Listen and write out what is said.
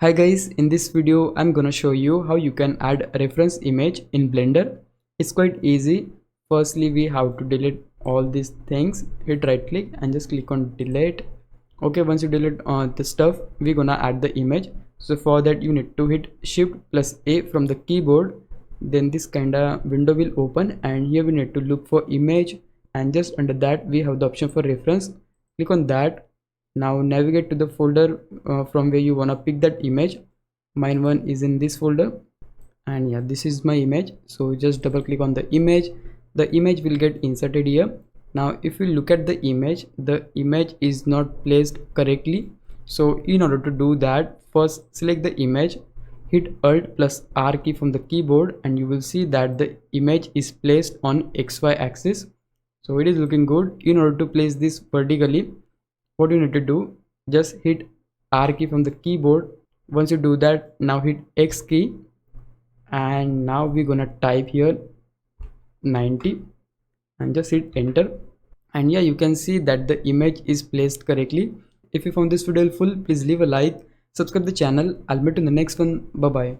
Hi guys, in this video I'm gonna show you how you can add a reference image in Blender. It's quite easy. Firstly, we have to delete all these things. Hit right click and just click on delete. Okay, once you delete the stuff, we're gonna add the image. So for that you need to hit shift plus A from the keyboard. Then this kinda window will open and here we need to look for image, and just under that we have the option for reference. Click on that. Now navigate to the folder from where you want to pick that image. Mine one is in this folder, and yeah, this is my image. So just double click on the image will get inserted here. Now if you look at the image is not placed correctly. So in order to do that, first select the image, hit alt plus R key from the keyboard, and you will see that the image is placed on XY axis. So it is looking good. In order to place this vertically, what you need to do, just hit R key from the keyboard. Once you do that, now hit X key, and now we're gonna type here 90 and just hit enter. And yeah, you can see that the image is placed correctly. If you found this video helpful, please leave a like, subscribe the channel. I'll meet you in the next one. Bye bye.